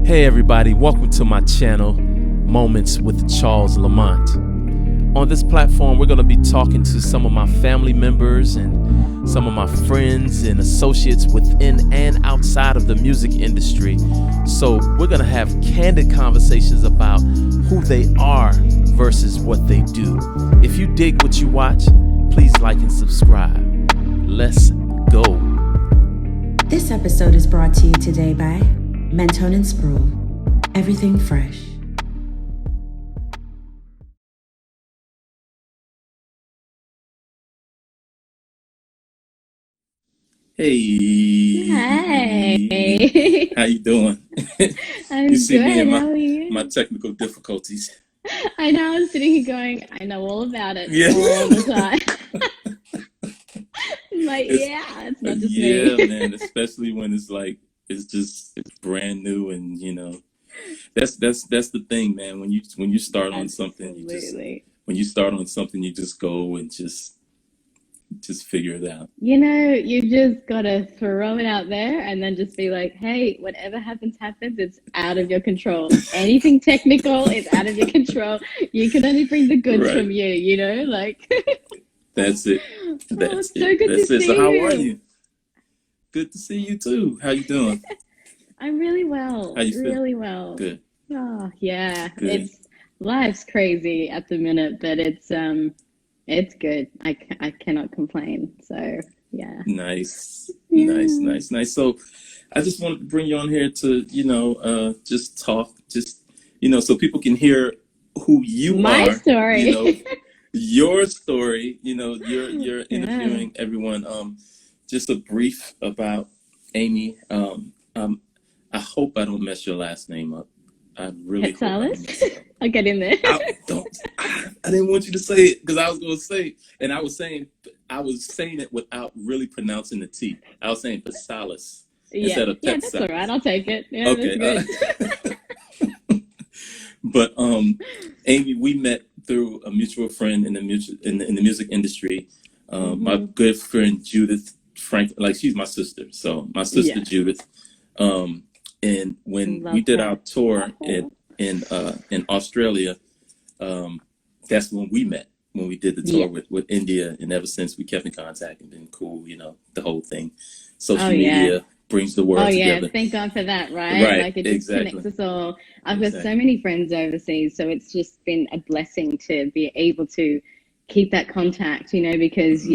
Hey everybody, welcome to my channel, Moments with Charles LaMont. On this platform, we're going to be talking to some of my family members and some of my friends and associates within and outside of the music industry. So we're going to have candid conversations about who they are versus what they do. If you dig what you watch, please like and subscribe. Let's go. This episode is brought to you today by Mentone and Sproul. Everything fresh. Hey. Hi. How you doing? I'm You see good. me and How are you? my technical difficulties. I know. I was sitting here going, I know all about it Yeah. all the time. I'm like, It's- it's not just Yeah, me. man, especially when it's brand new and that's the thing, man. When you start on something, Absolutely. you just go and just figure it out. You just gotta throw it out there and then just be like, hey, whatever happens, it's out of your control. Anything technical is out of your control. You can only bring the goods Right. from you, like. That's it. It's so good to That's it. see So how are you. you? Good to see you too. How you doing? I'm really well. How you feel? Really well. Good. Oh, yeah. Good. Life's crazy at the minute, but it's good. I cannot complain. So, yeah. Nice. Yeah. Nice. So I just wanted to bring you on here to, just talk, so people can hear who you My are, story. your story, you're Yeah. interviewing everyone. Just a brief about Amy. I hope I don't mess your last name up. I really hope I don't mess Petsalis? it up. I'll get in there. I didn't want you to say it because I was going to say it, and I was saying it without really pronouncing the T. I was saying Petsalis instead of Yeah, that's all Petsalis. right. I'll take it. Yeah, Okay. that's good. But Amy, we met through a mutual friend in the music industry. My good friend Judith Frank, like she's my sister. So my sister Yeah. Judith. And when we Love did her. our tour in Australia, that's when we met. When we did the tour Yeah. with India, and ever since we kept in contact and been cool. The whole thing. Social Oh, yeah. media brings the world Oh, yeah. together. Thank God for that, right? Right, Like, it just exactly. connects us all. I've got so Exactly. many friends overseas, so it's just been a blessing to be able to keep that contact, because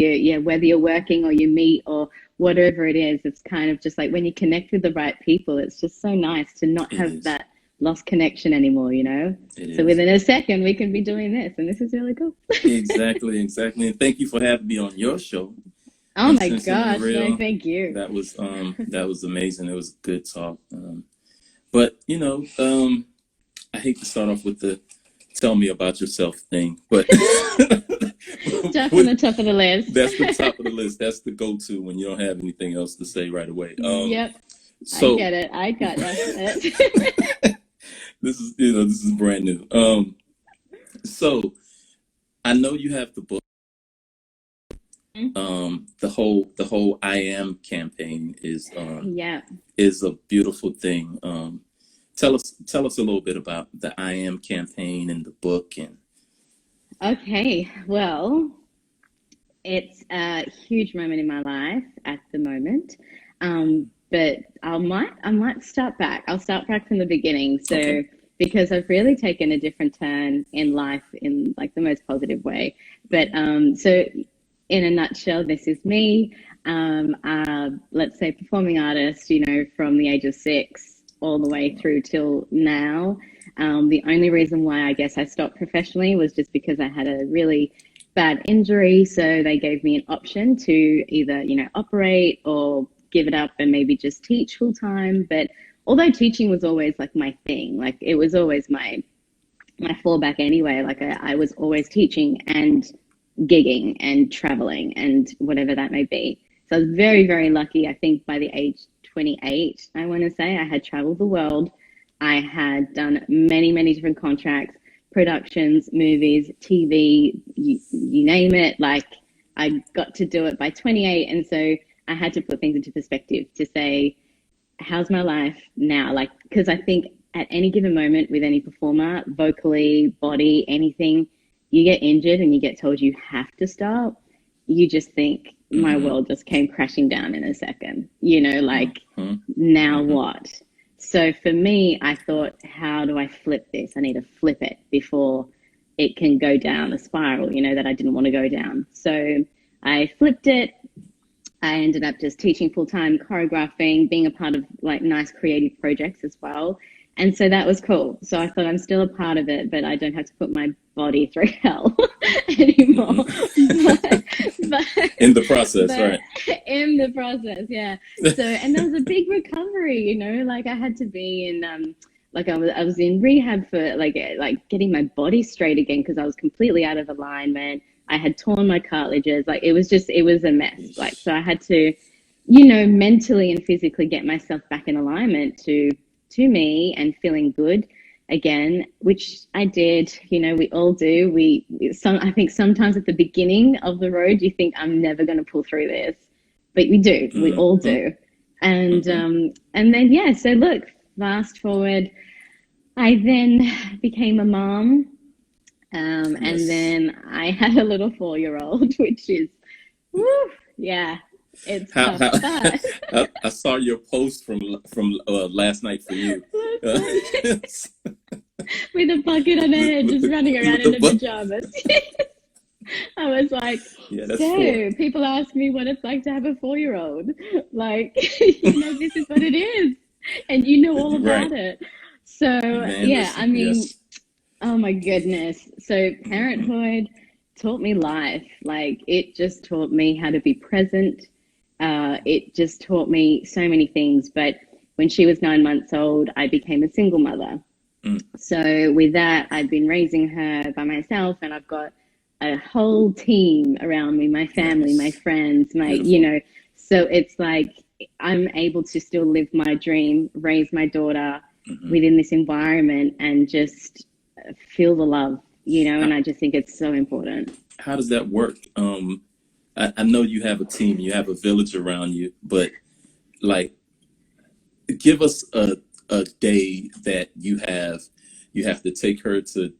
whether you're working or you meet or whatever it is, it's kind of just like when you connect with the right people, it's just so nice to not It have is. that lost connection anymore, It So is. within a second, we can be doing this, and this is really cool. Exactly. And thank you for having me on your show. Oh my Uncensored gosh, Real. no, thank you. That was amazing. It was a good talk. But I hate to start off with the tell me about yourself thing, but Stuff on the top of the list. that's the top of the list. That's the go-to when you don't have anything else to say right away. Yep, So I get it. I got it. this is brand new. So I know you have the book. The whole I Am campaign is Yeah. is a beautiful thing. Tell us a little bit about the I Am campaign and the book and Okay. Well, it's a huge moment in my life at the moment. But I might start back. I'll start back from the beginning. So Okay. because I've really taken a different turn in life in like the most positive way. But so in a nutshell, this is me. Let's say performing artist, from the age of 6 all the way through till now. The only reason why I guess I stopped professionally was just because I had a really bad injury. So they gave me an option to either, operate or give it up and maybe just teach full time. But although teaching was always like my thing, like it was always my fallback anyway. Like I was always teaching and gigging and traveling and whatever that may be. So I was very, very lucky. I think by the age 28, I want to say, I had traveled the world. I had done many, many different contracts, productions, movies, TV, you name it. Like I got to do it by 28. And so I had to put things into perspective to say, how's my life now? Like, because I think at any given moment with any performer, vocally, body, anything, you get injured and you get told you have to stop, you just think my world just came crashing down in a second, like now what? So for me, I thought, how do I flip this? I need to flip it before it can go down a spiral, that I didn't want to go down. So I flipped it. I ended up just teaching full-time, choreographing, being a part of like nice creative projects as well. And so that was cool. So I thought, I'm still a part of it, but I don't have to put my body through hell anymore. but in the process, right? In the process, yeah. So, and there was a big recovery, like I had to be in, like I was in rehab for like getting my body straight again, because I was completely out of alignment. I had torn my cartilages. Like it was a mess. Like, so I had to, mentally and physically get myself back in alignment to me and feeling good again, which I did. We all do. I think sometimes at the beginning of the road, you think, I'm never going to pull through this, but we do. We all do. And then, yeah, so look, fast forward, I then became a mom. And then I had a little 4-year-old, which is, yeah, it's tough. I saw your post from last night for you. With a bucket on her head, just running around in her pajamas. I was like, so people ask me what it's like to have a 4-year-old. Like, this is what it is. And all about it. So, oh my goodness. So parenthood taught me life. Like, it just taught me how to be present. It just taught me so many things. But when she was 9 months old, I became a single mother. So with that, I've been raising her by myself, and I've got a whole team around me, my family, my friends, so it's like I'm able to still live my dream, raise my daughter within this environment, and just feel the love, and I just think it's so important. How does that work? I know you have a team, you have a village around you, but like, give us a day that you have to take her to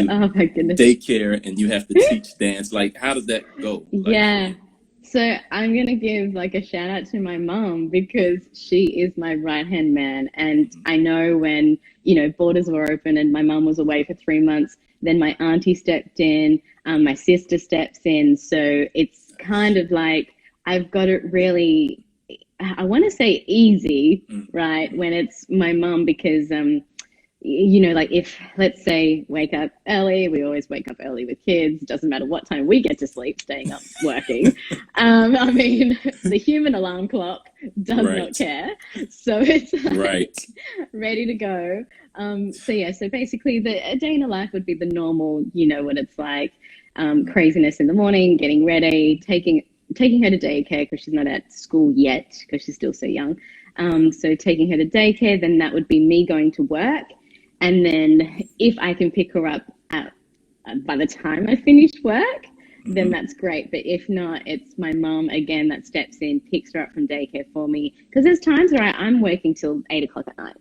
oh my goodness, daycare, and you have to teach dance. Like, how does that go? Yeah. So I'm going to give like a shout out to my mom, because she is my right hand man. And I know when, borders were open and my mom was away for 3 months, then my auntie stepped in, my sister steps in. So it's kind of like, I've got it really, I want to say easy, right? When it's my mom, because, like if, let's say, wake up early, we always wake up early with kids. Doesn't matter what time we get to sleep, staying up working. The human alarm clock does not care. So it's like ready to go. So basically a day in the life would be the normal, what it's like, craziness in the morning, getting ready, taking her to daycare, because she's not at school yet, because she's still so young. So taking her to daycare, then that would be me going to work. And then if I can pick her up by the time I finish work, then that's great. But if not, it's my mom again that steps in, picks her up from daycare for me. Because there's times where I'm working till 8 o'clock at night,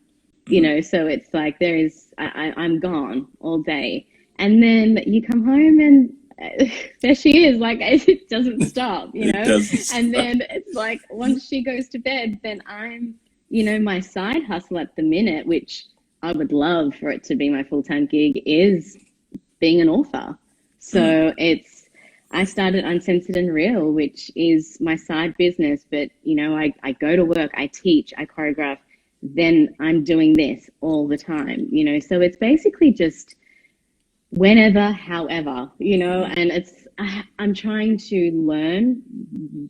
so it's like I'm gone all day. And then you come home and there she is, like, it doesn't stop, And then it's like, once she goes to bed, then I'm, my side hustle at the minute, which I would love for it to be my full-time gig, is being an author. So I started Uncensored and Real, which is my side business. But, I go to work, I teach, I choreograph, then I'm doing this all the time, So it's basically just whenever, however, and I'm trying to learn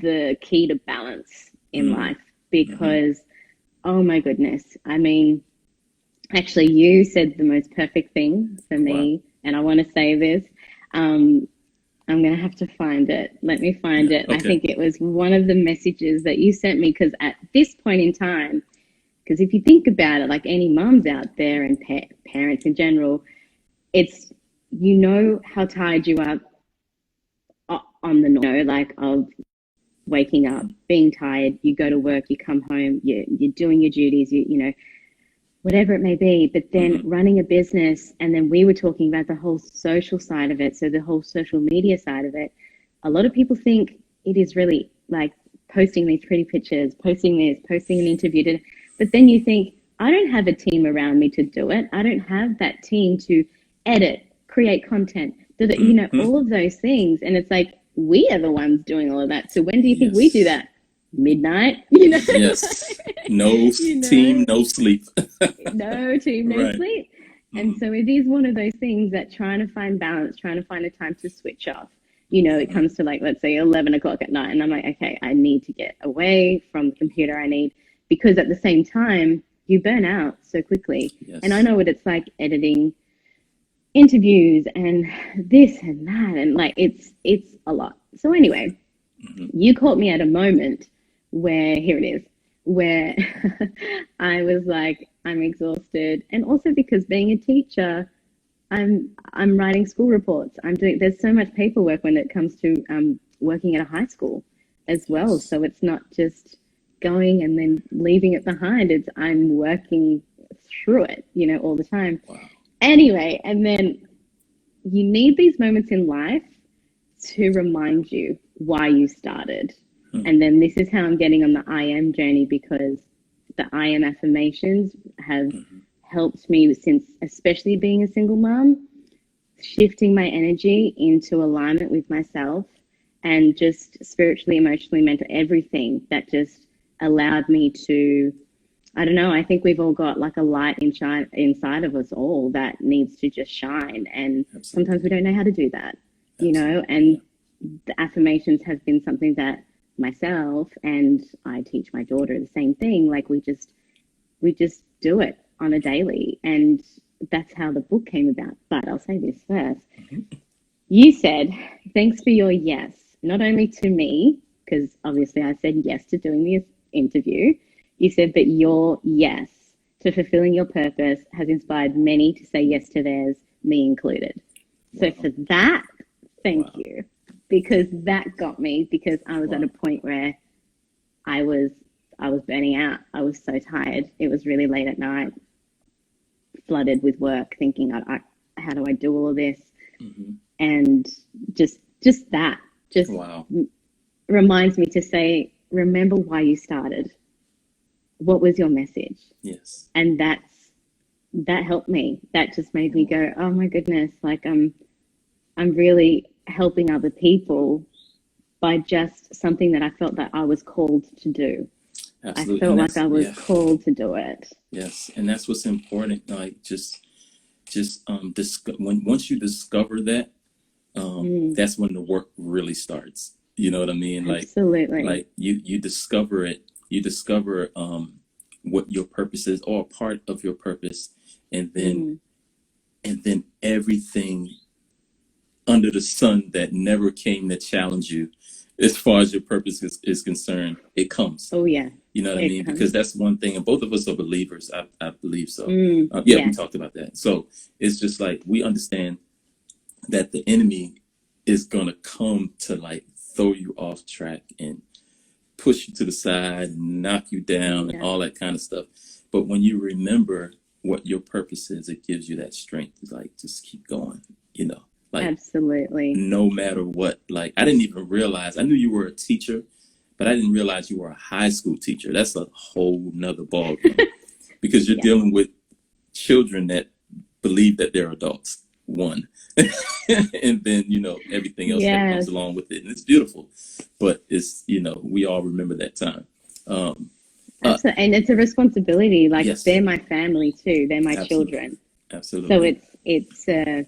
the key to balance in life, because, oh my goodness, actually, you said the most perfect thing for me, and I want to say this. I'm going to have to find it. Let me find it. Okay. I think it was one of the messages that you sent me, because at this point in time, because if you think about it, like any moms out there and parents in general, it's, how tired you are on the like of waking up, being tired, you go to work, you come home, you're doing your duties, whatever it may be. But then running a business, and then we were talking about the whole social side of it. So the whole social media side of it. A lot of people think it is really like posting these pretty pictures, posting this, posting an interview. But then you think, I don't have a team around me to do it. I don't have that team to edit, create content, you know, all of those things. And it's like, we are the ones doing all of that. So when do you think we do that? Midnight, you know? Yes. No team, no sleep. No team, no sleep. And so it is one of those things that trying to find balance, trying to find a time to switch off. You know, it comes to like, let's say 11 o'clock at night. And I'm like, okay, I need to get away from the computer. Because at the same time, you burn out so quickly. Yes. And I know what it's like editing interviews and this and that. And like, it's a lot. So anyway, you caught me at a moment where, here it is, where I was like, I'm exhausted. And also because being a teacher, I'm writing school reports. There's so much paperwork when it comes to working at a high school as well. So it's not just going and then leaving it behind. I'm working through it, you know, all the time. Wow. Anyway, and then you need these moments in life to remind you why you started. And then this is how I'm getting on the I am journey, because the I am affirmations have helped me since, especially being a single mom, shifting my energy into alignment with myself and just spiritually, emotionally, mentally, everything that just allowed me to, I don't know, I think we've all got like a light inside of us all that needs to just shine. And sometimes we don't know how to do that, you know, and the affirmations have been something that myself, and I teach my daughter the same thing. Like we just do it on a daily, and that's how the book came about. But I'll say this first. You said, thanks for your yes, not only to me, because obviously I said yes to doing this interview. You said, but your yes to fulfilling your purpose has inspired many to say yes to theirs, me included. So for that, thank you, because that got me, because I was at a point where I was burning out. I was so tired. It was really late at night, flooded with work, thinking, how do I do all of this? And just that reminds me to say, remember why you started. What was your message? Yes. And that helped me. That just made me go, oh my goodness, like I'm really helping other people by just something that I felt that I was called to do. Absolutely. I felt like I was called to do it. Yes, and that's what's important. Like once you discover that, that's when the work really starts. You know what I mean? Like, absolutely. Like you discover it. You discover what your purpose is, or a part of your purpose, and then everything under the sun that never came to challenge you, as far as your purpose is concerned, it comes. Oh yeah. You know what I mean? Comes. Because that's one thing, and both of us are believers. I believe so. We talked about that. So it's just like we understand that the enemy is gonna come to like throw you off track and push you to the side, knock you down, and all that kind of stuff. But when you remember what your purpose is, it gives you that strength to like just keep going. You know, like absolutely, no matter what. Like I didn't even realize. I knew you were a teacher, but I didn't realize you were a high school teacher. That's a whole nother ballgame because you're dealing with children that believe that they're adults. One. And then, you know, everything else that comes along with it. And it's beautiful. But it's, you know, we all remember that time. Absolutely. And it's a responsibility. Like they're my family too. They're my children. Absolutely. So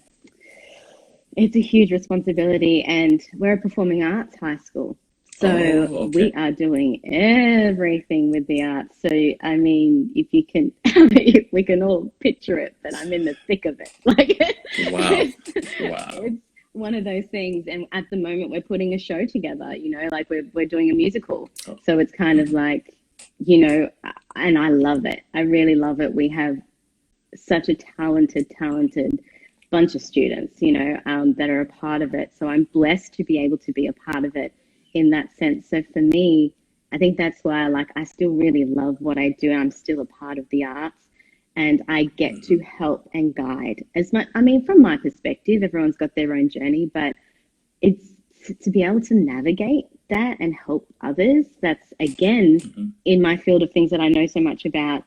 it's a huge responsibility. And we're a performing arts high school. So we are doing everything with the arts. So, I mean, if you can, we can all picture it, but I'm in the thick of it. Like, wow. It's one of those things. And at the moment we're putting a show together, you know, like we're doing a musical. So it's kind of like, you know, and I love it. I really love it. We have such a talented bunch of students, you know, that are a part of it. So I'm blessed to be able to be a part of it in that sense. So for me, I think that's why I still really love what I do. I'm still a part of the arts. and I get to help and guide as much. I mean, from my perspective, everyone's got their own journey, but it's to be able to navigate that and help others. That's again in my field of things that I know so much about.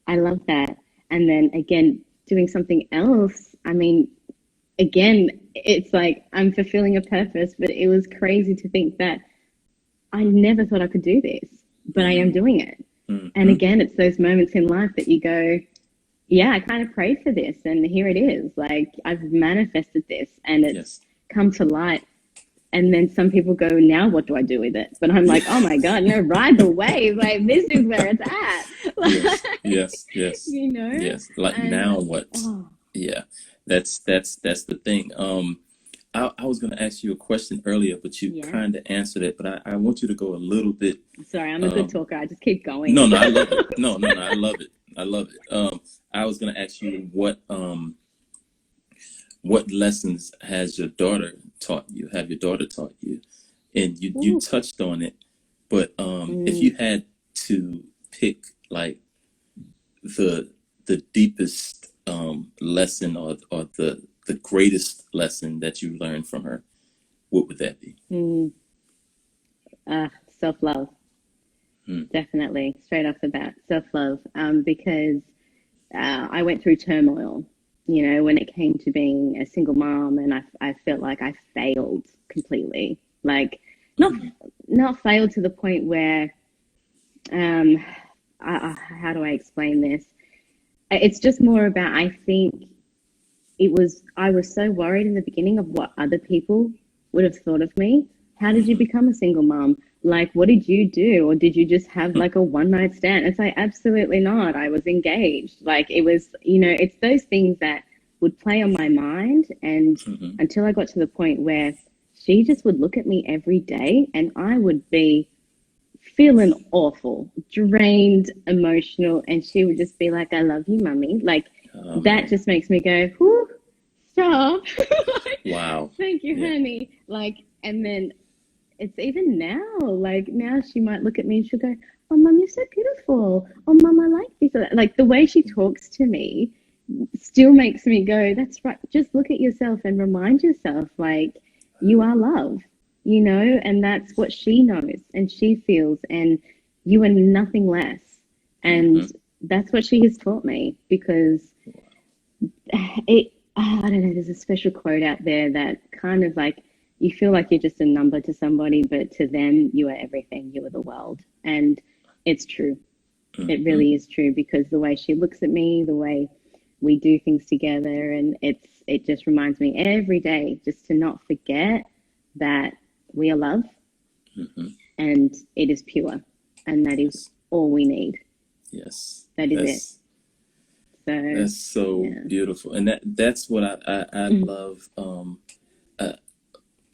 I love that. And then again, doing something else. I mean, again, it's like I'm fulfilling a purpose, but it was crazy to think that I never thought I could do this, but I am doing it. And again, it's those moments in life that you go, yeah, I kind of prayed for this and here it is. Like I've manifested this and it's come to light. And then some people go, now what do I do with it? But I'm like, oh my God, no, ride the wave. Like this is where it's at. Like, yes. You know? Yes. Like now what? Oh. Yeah. That's the thing. I was going to ask you a question earlier, but you kind of answered it. But I want you to go a little bit. Sorry, I'm a good talker. I just keep going. No, I love it. No, I love it. I love it. I was going to ask you what lessons has your daughter taught you? Have your daughter taught you? And you touched on it, but if you had to pick like the deepest lesson or the greatest lesson that you learned from her, what would that be? Self-love. Definitely, straight off the bat, self-love. Because I went through turmoil, you know, when it came to being a single mom, and I felt like I failed completely. Like not failed to the point where, how do I explain this? It's just more about, I think I was so worried in the beginning of what other people would have thought of me. How did you become a single mom? Like, what did you do? Or did you just have like a one night stand? It's like, absolutely not. I was engaged. Like it was, you know, it's those things that would play on my mind. And until I got to the point where she just would look at me every day and I would be feeling awful, drained, emotional. And she would just be like, I love you, mommy. Like that just makes me go, whoo, stop. Like, wow. Thank you, honey. Like, and then it's even now, like now she might look at me and she'll go, oh, mom, you're so beautiful. Oh, mom, I like this. Like the way she talks to me still makes me go, that's right. Just look at yourself and remind yourself, like, you are love, you know, and that's what she knows and she feels, and you are nothing less. And that's what she has taught me, because I don't know, there's a special quote out there that kind of like, you feel like you're just a number to somebody, but to them, you are everything. You are the world. And it's true. It really is true, because the way she looks at me, the way we do things together, and it just reminds me every day just to not forget that we are love and it is pure, and that is all we need. Yes. That is it. So that's so beautiful. And that's what I love.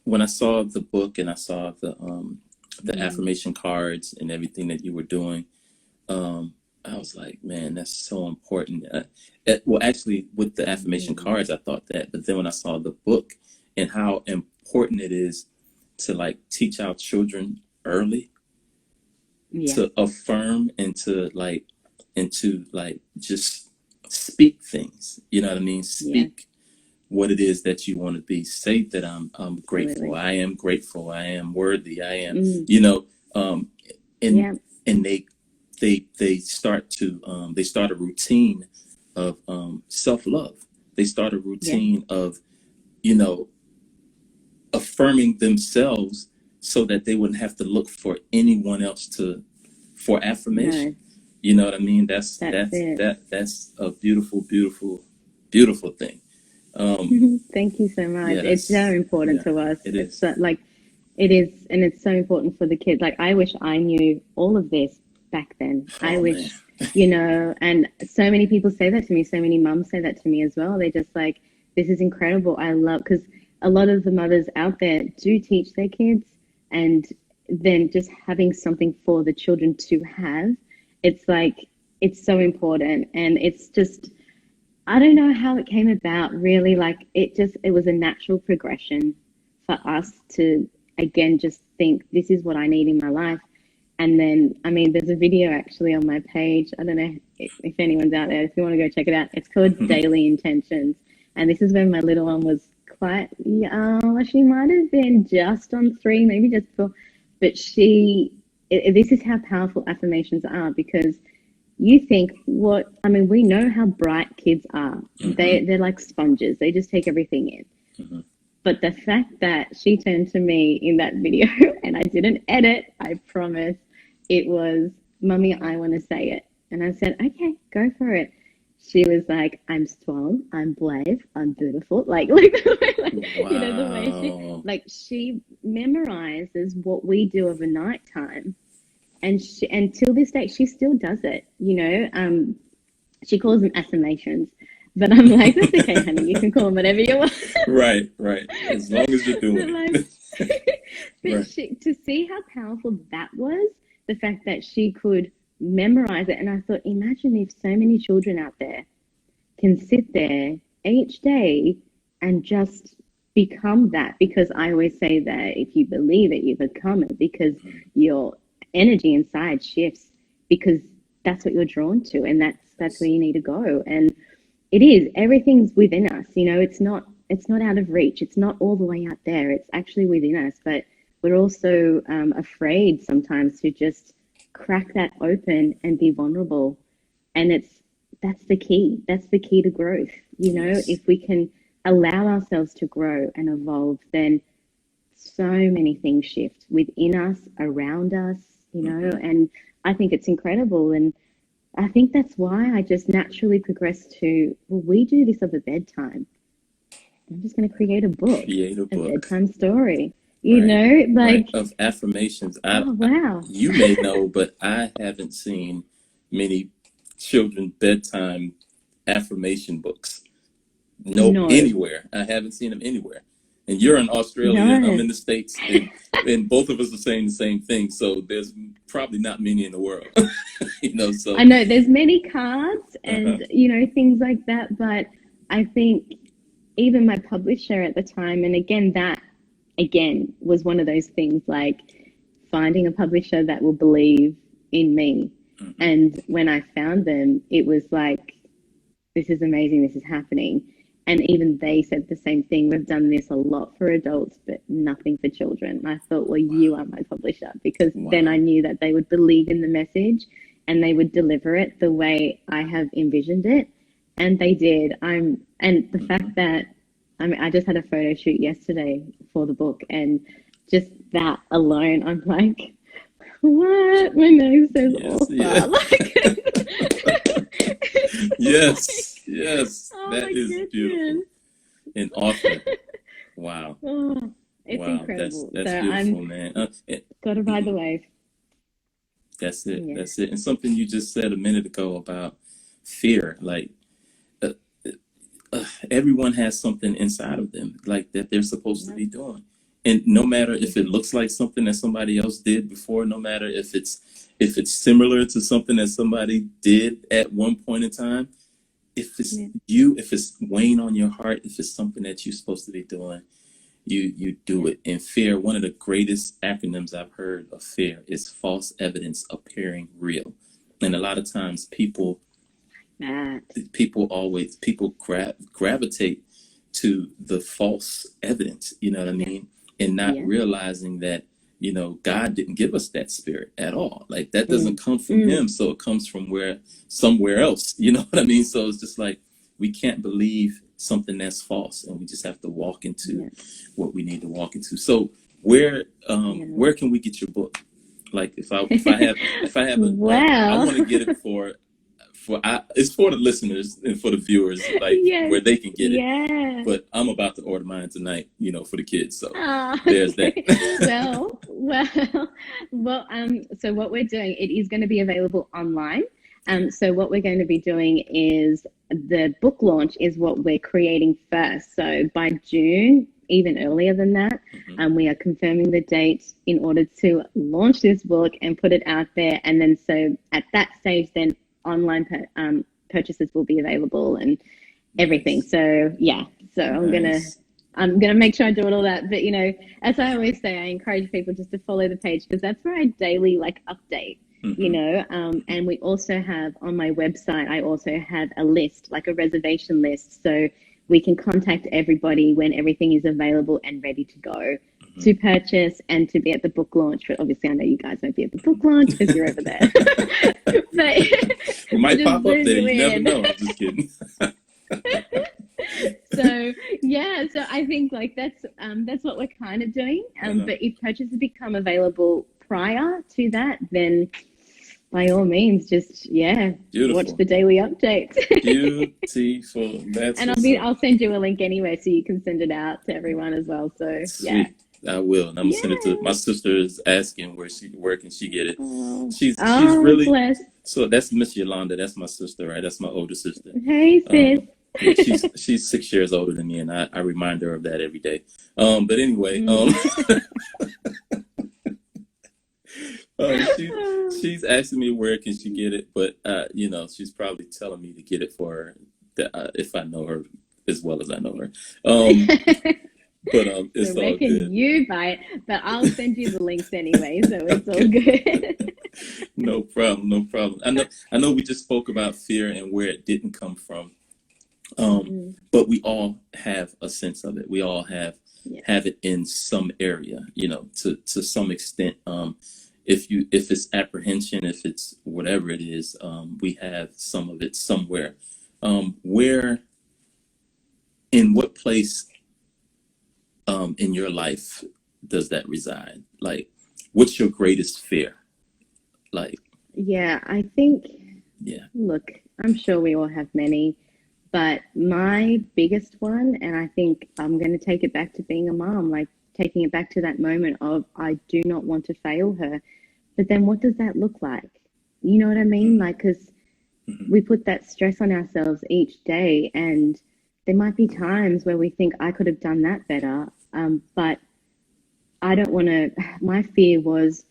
When I saw the book and I saw the affirmation cards and everything that you were doing, I was like, man, that's so important. Well, actually, with the affirmation cards, I thought that, but then when I saw the book and how important it is to like teach our children early to affirm and to just speak things. You know what I mean? Speak what it is that you want to be. Say that I'm grateful. I am grateful. I am worthy. I am, you know, and they start a routine of self-love. They start a routine of, you know, affirming themselves so that they wouldn't have to look for anyone else for affirmation. You know what I mean? That's a beautiful, beautiful, beautiful thing. Thank you so much. It's so important to us. It's so, like, it is, and it's so important for the kids. Like, I wish I knew all of this back then. I wish, you know, and so many people say that to me. So many mums say that to me as well. They're just like, this is incredible. I love, because a lot of the mothers out there do teach their kids, and then just having something for the children to have, it's like, it's so important. And it's just, I don't know how it came about, really. Like, it was a natural progression for us to, again, just think, this is what I need in my life. And then, I mean, there's a video actually on my page. I don't know if anyone's out there. If you want to go check it out, it's called Daily Intentions. And this is when my little one was quite, she might have been just on 3, maybe just 4. But this is how powerful affirmations are, because you think we know how bright kids are. They're like sponges. They just take everything in. But the fact that she turned to me in that video and I didn't edit, I promise, it was, "Mummy, I want to say it." And I said, "Okay, go for it." She was like, "I'm strong, I'm brave, I'm beautiful." Like wow. The way she memorizes what we do of a nighttime. And till this day, she still does it, she calls them affirmations, but I'm like, that's okay, honey, you can call them whatever you want. Right. As long as you're doing it. But right. To see how powerful that was, the fact that she could memorize it. And I thought, imagine if so many children out there can sit there each day and just become that, because I always say that if you believe it, you become it, because your energy inside shifts, because that's what you're drawn to, and that's where you need to go. And everything's within us, it's not out of reach, it's not all the way out there, it's actually within us. But we're also afraid sometimes to just crack that open and be vulnerable. And that's the key to growth. If we can allow ourselves to grow and evolve, then so many things shift within us, around us, and I think it's incredible. And I think that's why I just naturally progressed to, we do this over bedtime. I'm just going to create a book. A bedtime story, of affirmations. Wow. You may know, but I haven't seen many children bedtime affirmation books. No. Anywhere. I haven't seen them anywhere. And you're in Australia, and I'm in the States, and both of us are saying the same thing. So there's probably not many in the world, So I know there's many cards and things like that, but I think even my publisher at the time, and that was one of those things, like finding a publisher that will believe in me. And when I found them, it was like, this is amazing, this is happening. And even they said the same thing. We've done this a lot for adults, but nothing for children. And I thought, well, you are my publisher, because then I knew that they would believe in the message and they would deliver it the way I have envisioned it. And they did. And the fact that, I just had a photo shoot yesterday for the book, and just that alone, I'm like, what? My nose says author. Yes. Oh, that is goodness. Beautiful. An author. Wow. It's incredible. That's beautiful, man. Got to ride the wave. That's it. Yeah. That's it. And something you just said a minute ago about fear, like everyone has something inside of them, like that they're supposed to be doing. And no matter if it looks like something that somebody else did before, no matter if it's similar to something that somebody did at one point in time, if it's if it's weighing on your heart, if it's something that you're supposed to be doing, you do it. And fear, one of the greatest acronyms I've heard of fear is false evidence appearing real. And a lot of times people gravitate to the false evidence, you know what I mean? And not realizing that, God didn't give us that spirit at all. Like that doesn't come from him. So it comes from somewhere else, you know what I mean? So it's just like, we can't believe something that's false, and we just have to walk into what we need to walk into. So where can we get your book? Like if I have a, I want to get it it's for the listeners and for the viewers, like where they can get it. But I'm about to order mine tonight, for the kids. So there's that. well, so what we're doing, it is going to be available online. So what we're going to be doing is the book launch is what we're creating first. So by June, even earlier than that, we are confirming the date in order to launch this book and put it out there. And then so at that stage, then online purchases will be available and everything. So so I'm gonna I'm going to make sure I do all that. But, as I always say, I encourage people just to follow the page because that's where I daily update, and we also have on my website, I also have a list, like a reservation list. So we can contact everybody when everything is available and ready to go to purchase and to be at the book launch. But obviously, I know you guys won't be at the book launch because you're over there. But we might pop up there. You never know. I'm just kidding. So I think that's what we're kind of doing. But if purchases become available prior to that, then by all means, just watch the daily updates. Beautiful. I'll send you a link anyway, so you can send it out to everyone as well. So Sweet. I will. And I'm gonna send it to my sister. Is asking where can she get it. She's really blessed. So that's Miss Yolanda. That's my sister, right? That's my older sister. Hey, sis. She's 6 years older than me, and I remind her of that every day. But anyway, she's asking me where can she get it, but she's probably telling me to get it for her if I know her as well as I know her. But it's so all good. You buy it, but I'll send you the links anyway, so it's all good. No problem. I know we just spoke about fear and where it didn't come from. But we all have a sense of it. We all have it in some area, to some extent. If it's apprehension, if it's whatever it is, we have some of it somewhere. In what place in your life does that reside? Like, what's your greatest fear? I think, look, I'm sure we all have many. But my biggest one, and I think I'm going to take it back to being a mom, taking it back to that moment of I do not want to fail her. But then what does that look like? You know what I mean? Because we put that stress on ourselves each day, and there might be times where we think I could have done that better. But I don't want to, my fear was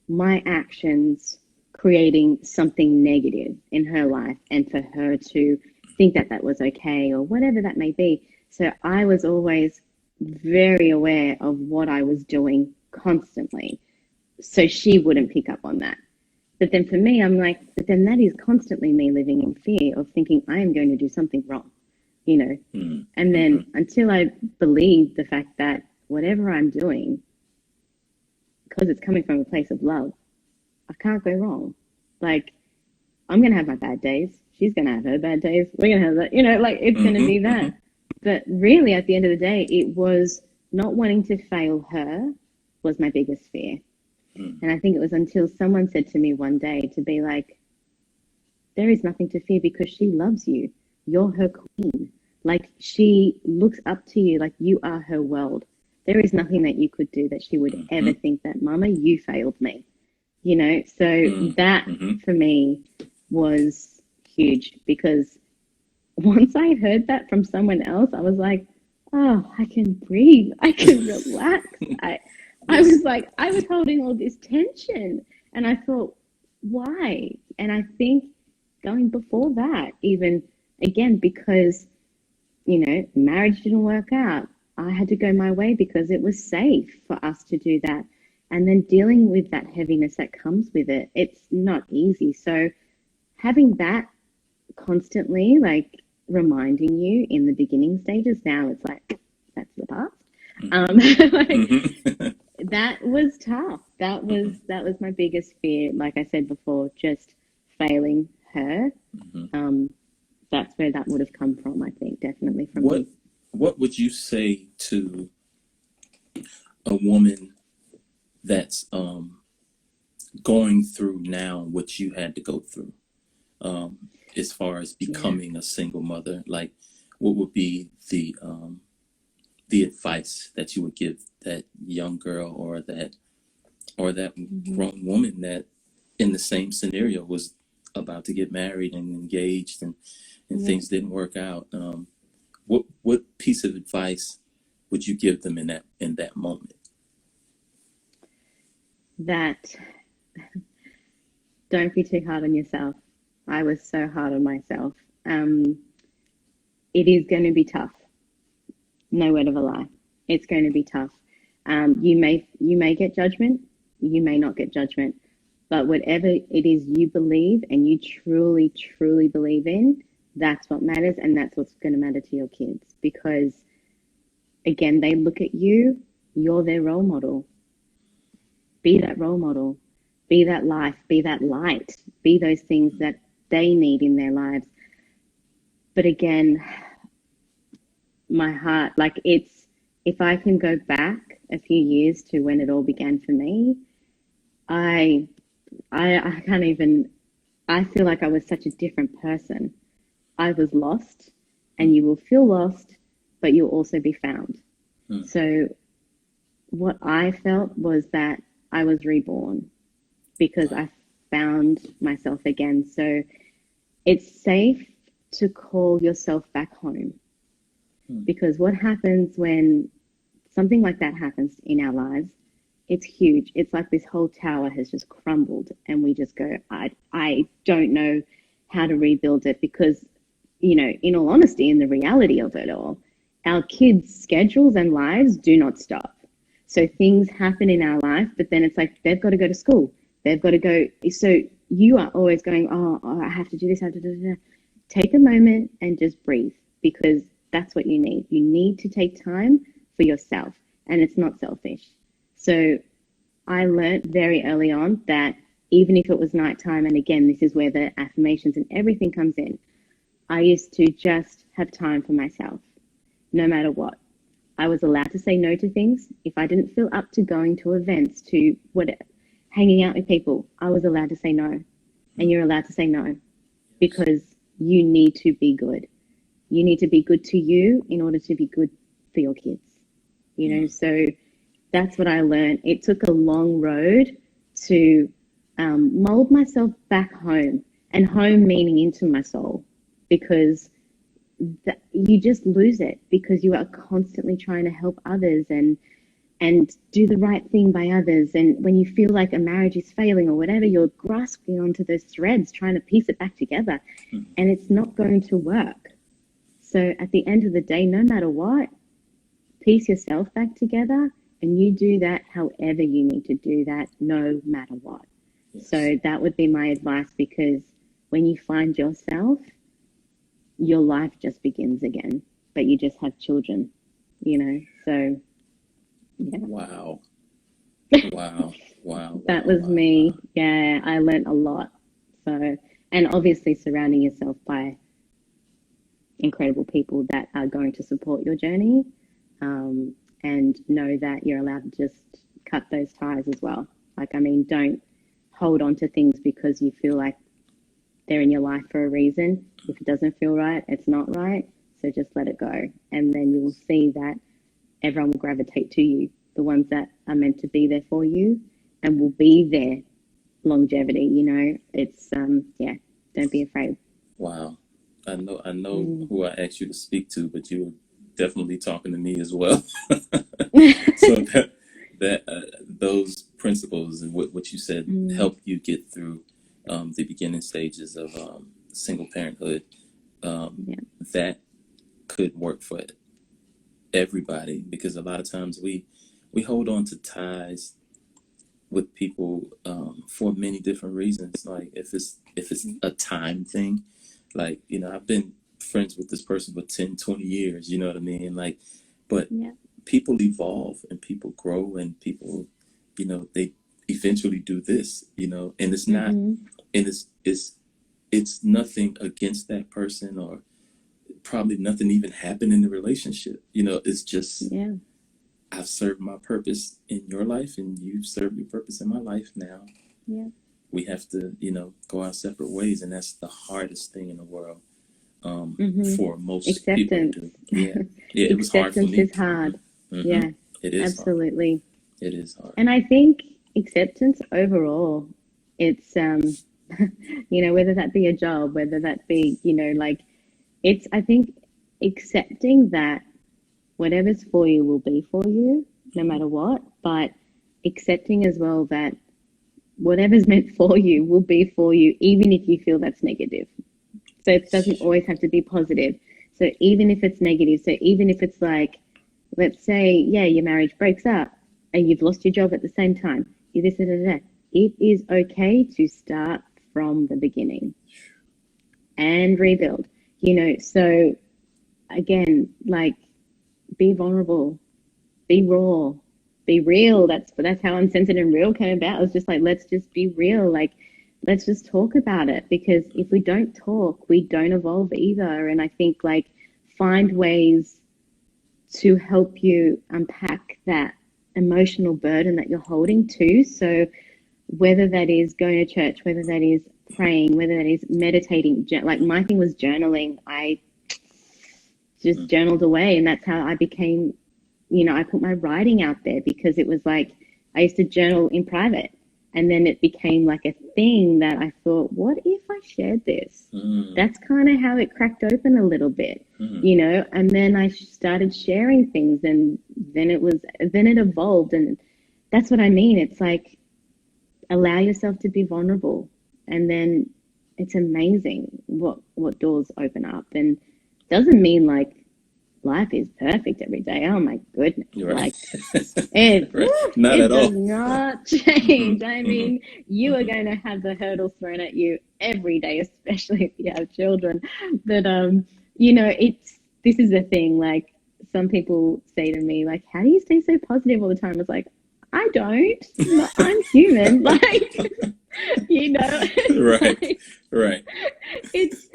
my actions creating something negative in her life and for her to think that was okay or whatever that may be. So I was always very aware of what I was doing constantly, so she wouldn't pick up on that. But then for me, I'm like, but then that is constantly me living in fear of thinking I am going to do something wrong, And then until I believe the fact that whatever I'm doing, because it's coming from a place of love, I can't go wrong. I'm going to have my bad days. She's going to have her bad days. We're going to have that, it's going to be that. But really, at the end of the day, it was not wanting to fail her was my biggest fear. And I think it was until someone said to me one day to be like, there is nothing to fear because she loves you. You're her queen. She looks up to you like you are her world. There is nothing that you could do that she would ever think that, Mama, you failed me. So that for me was huge, because once I heard that from someone else, I was like, oh, I can breathe. I can relax. I was holding all this tension, and I thought, why? And I think going before that, even again, because, marriage didn't work out. I had to go my way because it was safe for us to do that. And then dealing with that heaviness that comes with it, it's not easy. So having that constantly reminding you in the beginning stages, now it's like, that's the past. That was tough. That was my biggest fear. Like I said before, just failing her. That's where that would have come from, I think, definitely from me. What would you say to a woman that's going through now what you had to go through, as far as becoming a single mother? What would be the advice that you would give that young girl or that grown woman that in the same scenario was about to get married and engaged and things didn't work out? What piece of advice would you give them in that moment? That don't be too hard on yourself. I was so hard on myself. It is going to be tough. No word of a lie. It's going to be tough. You may get judgment, you may not get judgment, but whatever it is you believe and you truly, truly believe in, that's what matters, and that's what's going to matter to your kids. Because again, they look at you, you're their role model. Be that role model, be that life, be that light, be those things that they need in their lives. But again, my heart, like, it's, if I can go back a few years to when it all began for me, I can't even, I feel like I was such a different person. I was lost, and you will feel lost, but you'll also be found. So what I felt was that I was reborn because I found myself again. So it's safe to call yourself back home, because what happens when something like that happens in our lives, it's huge. It's like this whole tower has just crumbled, and we just go, I don't know how to rebuild it, because, you know, in all honesty, in the reality of it all, our kids' schedules and lives do not stop. So things happen in our life, but then it's like, they've got to go to school. They've got to go. So you are always going, oh, I have to do this. I have to do that. Take a moment and just breathe, because that's what you need. You need to take time for yourself, and it's not selfish. So I learned very early on that even if it was nighttime, and again, this is where the affirmations and everything comes in, I used to just have time for myself, no matter what. I was allowed to say no to things. If I didn't feel up to going to events, to whatever, hanging out with people, I was allowed to say no. And you're allowed to say no, because you need to be good. You need to be good to you in order to be good for your kids, you know? So that's what I learned. It took a long road to mold myself back home, and home meaning into my soul, because you just lose it, because you are constantly trying to help others and do the right thing by others. And when you feel like a marriage is failing or whatever, you're grasping onto those threads, trying to piece it back together, and it's not going to work. So at the end of the day, no matter what, piece yourself back together, and you do that however you need to do that, no matter what. Yes. So that would be my advice, because when you find yourself, your life just begins again, but you just have children, you know? So, yeah. Wow. That was me. Wow. Yeah, I learned a lot. So, and obviously surrounding yourself by incredible people that are going to support your journey, and know that you're allowed to just cut those ties as well. Like, I mean, don't hold on to things because you feel like they're in your life for a reason. If it doesn't feel right, it's not right. So just let it go. And then you'll see that everyone will gravitate to you, the ones that are meant to be there for you and will be there longevity, you know. It's, yeah, don't be afraid. Wow. I know who I asked you to speak to, but you were definitely talking to me as well. So those principles and what you said helped you get through the beginning stages of single parenthood. That could work for everybody, because a lot of times we hold on to ties with people for many different reasons. Like if it's a time thing, like, you know, I've been friends with this person for 10, 20 years, you know what I mean? Like, but people evolve and people grow, and people, you know, they eventually do this, you know, and it's not, and it's nothing against that person, or probably nothing even happened in the relationship. You know, it's just, I've served my purpose in your life, and you've served your purpose in my life. Now we have to, you know, go our separate ways, and that's the hardest thing in the world for most people to do. Yeah, it was hard for me. Acceptance is hard. Yeah, it is absolutely hard. It is hard. And I think acceptance overall, it's you know, whether that be a job, whether that be, you know, like, it's, I think accepting that whatever's for you will be for you no matter what, but accepting as well that whatever's meant for you will be for you, even if you feel that's negative. So it doesn't always have to be positive. So even if it's negative, so even if it's like, let's say, yeah, your marriage breaks up and you've lost your job at the same time. You this, da, da, da. It is okay to start from the beginning and rebuild, So again, like, be vulnerable, be raw, be real. That's how Uncensored and Real came about. It was just like, let's just be real. Like, let's just talk about it, because if we don't talk, we don't evolve either. And I think, like, find ways to help you unpack that emotional burden that you're holding too. So whether that is going to church, whether that is praying, whether that is meditating, like my thing was journaling. I just journaled away, and that's how I became, I put my writing out there, because it was like, I used to journal in private, and then it became like a thing that I thought, what if I shared this? That's kind of how it cracked open a little bit, and then I started sharing things, and then it evolved. And that's what I mean. It's like, allow yourself to be vulnerable, and then it's amazing what doors open up. And doesn't mean like life is perfect every day. Oh my goodness. Right. Like it, right. Not it at does all. not change. I mean, you are going to have the hurdles thrown at you every day, especially if you have children. But this is the thing. Like, some people say to me, like, how do you stay so positive all the time? It's like, I don't. I'm human. Like, Right. Right. It's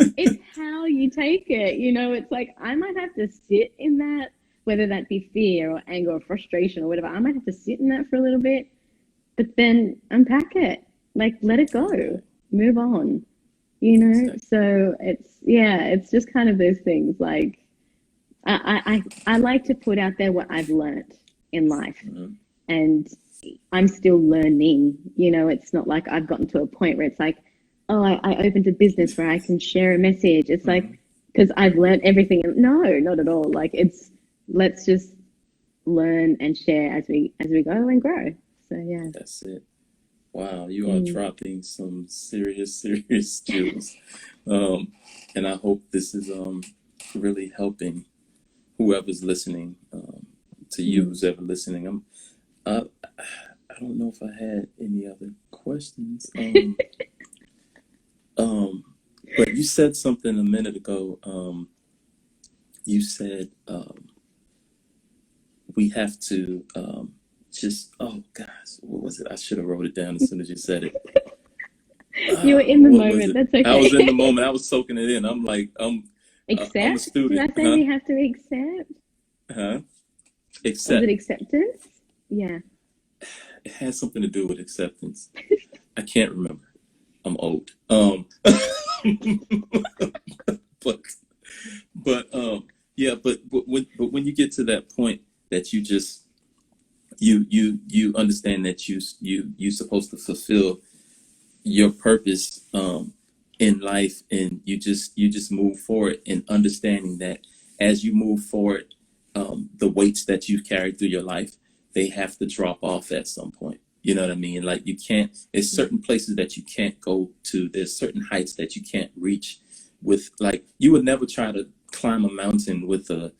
how you take it. It's like, I might have to sit in that, whether that be fear or anger or frustration or whatever. I might have to sit in that for a little bit, but then unpack it. Like, let it go, move on. Exactly. So it's just kind of those things. Like, I like to put out there what I've learned in life. And I'm still learning. It's not like I've gotten to a point where it's like, oh, I opened a business where I can share a message. It's like, because I've learned everything. No, not at all. Like, let's just learn and share as we go and grow. So yeah. That's it. Wow, you are dropping some serious jewels. And I hope this is really helping whoever's listening, to you, who's ever listening. I don't know if I had any other questions. But you said something a minute ago. You said we have to oh gosh, what was it? I should have wrote it down as soon as you said it. You were in the moment. That's okay. I was in the moment. I was soaking it in. I'm like, I'm a student. Did I say we have to accept? Accept. Was it acceptance? Yeah. It has something to do with acceptance. I can't remember. I'm old. But when you get to that point that you just you understand that you're supposed to fulfill your purpose in life, and you just move forward, and understanding that as you move forward, the weights that you've carried through your life, they have to drop off at some point. You know what I mean? Like, you can't, there's certain places that you can't go to. There's certain heights that you can't reach with, like, you would never try to climb a mountain with a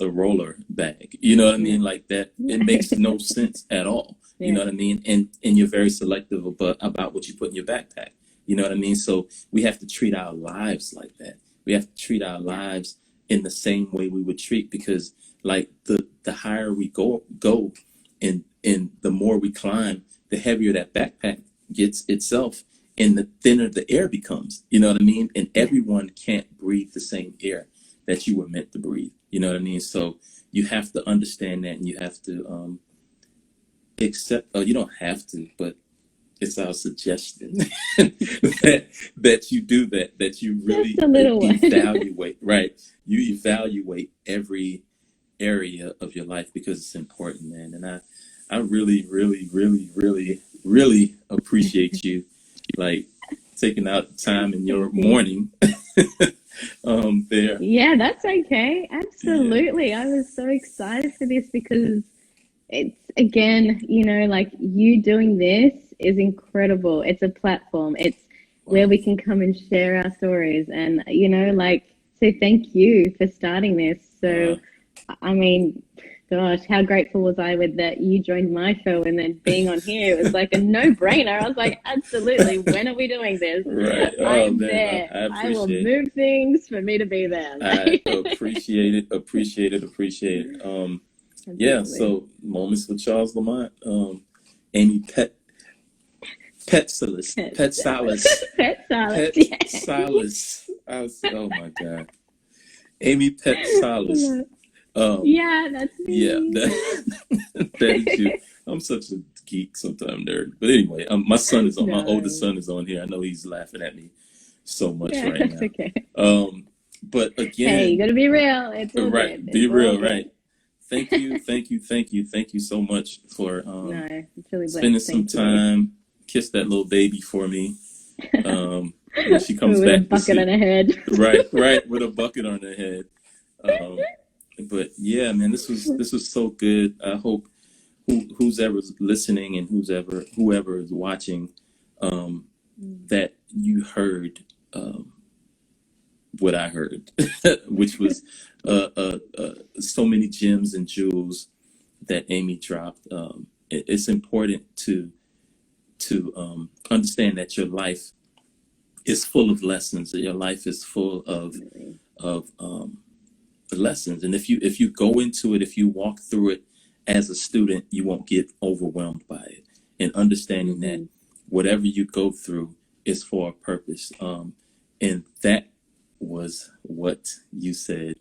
roller bag. You know what I mean? Like that, it makes no sense at all. Yeah. You know what I mean? And you're very selective about what you put in your backpack. You know what I mean? So we have to treat our lives like that. We have to treat our lives in the same way we would treat, because like the higher we go and the more we climb, the heavier that backpack gets itself, and the thinner the air becomes. You know what I mean? And everyone can't breathe the same air that you were meant to breathe. You know what I mean? So you have to understand that, and you have to accept. You don't have to, but it's our suggestion that you do that. That you really evaluate. Right? You evaluate every area of your life, because it's important, man. And I really, really, really, really, really appreciate you, like, taking out time in your morning. There. Yeah, that's okay. Absolutely. Yeah. I was so excited for this, because it's, again, like, you doing this is incredible. It's a platform. It's where we can come and share our stories, and, like, so thank you for starting this. So I mean, gosh, how grateful was I with that you joined my show and then being on here? It was like a no-brainer. I was like, absolutely. When are we doing this? Right. Oh, I'm man, there. I I will appreciate it. move things for me to be there. I appreciate it. Yeah, Absolutely. so Moments with Charles LaMont. Amy Petsalis. Petsalis, Petsalis. Oh my God. Amy Petsalis. yeah, that's me. Yeah, that is you. I'm such a geek, sometimes nerd. But anyway, my son is on. My oldest son is on here. I know he's laughing at me so much right That's now. okay. But again, Hey, you gotta be real. It's all right. good. Be It's real, all good. right? Thank you so much for No, it's really blessed. spending some Thank you. time. Kiss that little baby for me. When she comes With back a bucket on her head. right, with a bucket on her head. But yeah, man, this was so good. I hope who's ever listening and whoever is watching, that you heard what I heard, which was so many gems and jewels that Amy dropped. It's important to understand that your life is full of lessons. That your life is full of lessons, and if you go into it, if you walk through it as a student, you won't get overwhelmed by it. And understanding that whatever you go through is for a purpose. And that was what you said,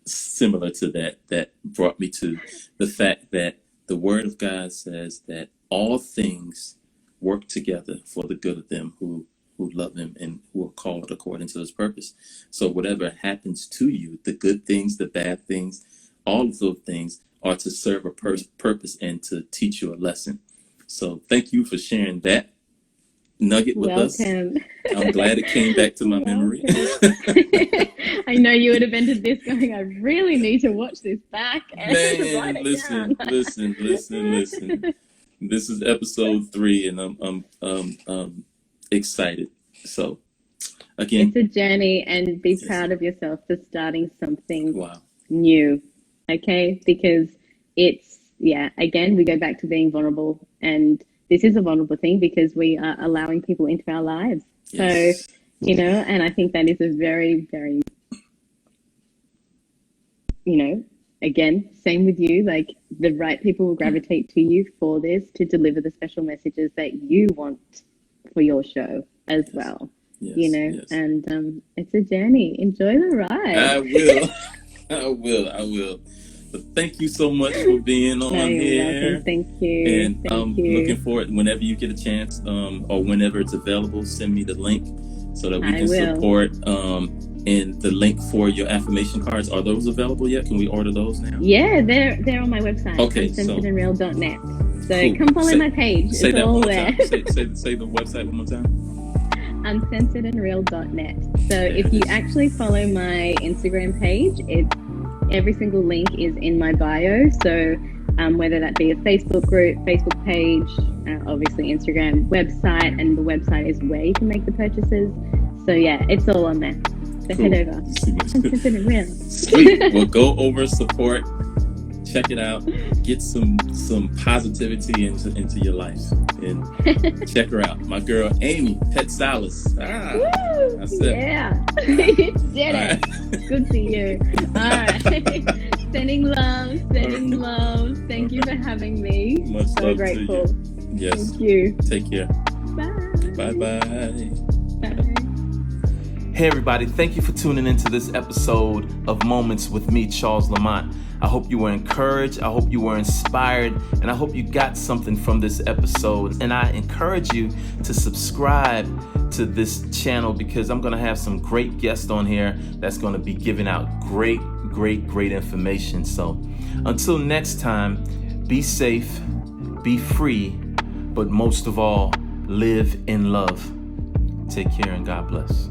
similar to that brought me to the fact that the Word of God says that all things work together for the good of them who love him and who are called according to his purpose. So whatever happens to you, the good things, the bad things, all of those things are to serve a purpose and to teach you a lesson. So thank you for sharing that nugget with us. I'm glad it came back to my memory. I know you would have entered this going, I really need to watch this back. And Man, listen. This is episode 3, and I'm excited. So again, it's a journey, and be proud of yourself for starting something wow. new. Okay, because again, we go back to being vulnerable, and this is a vulnerable thing because we are allowing people into our lives. Yes. So, and I think that is a very, very, again, same with you, like the right people will gravitate to you for this, to deliver the special messages that you want for your show as well. Yes. And it's a journey. Enjoy the ride. I will. But thank you so much for being on here. Welcome. Thank you. And I'm looking forward, whenever you get a chance, or whenever it's available, send me the link so that we can support. And the link for your affirmation cards, are those available yet? Can we order those now? Yeah, they're on my website. Okay, uncensoredreal.net. So come follow my page. Say it's that all one more there. time. Say the website one more time. Uncensoredreal.net. So if you actually follow my Instagram page, every single link is in my bio. So whether that be a Facebook group, Facebook page, obviously Instagram, website, and the website is where you can make the purchases. So yeah, it's all on there. So head over. Uncensored Real. Sweet. Well, go over, support, check it out, get some positivity into your life, and check her out. My girl Amy Petsalis. Woo! Yeah, you did it. Right. Good to you. All right. Sending love. Thank you for having me. Much so love grateful. To you. Yes. Thank you. Take care. Bye. Bye. Hey everybody, thank you for tuning into this episode of Moments with me, Charles LaMont. I hope you were encouraged, I hope you were inspired, and I hope you got something from this episode. And I encourage you to subscribe to this channel because I'm going to have some great guests on here that's going to be giving out great information. So until next time, be safe, be free, but most of all, live in love. Take care and God bless.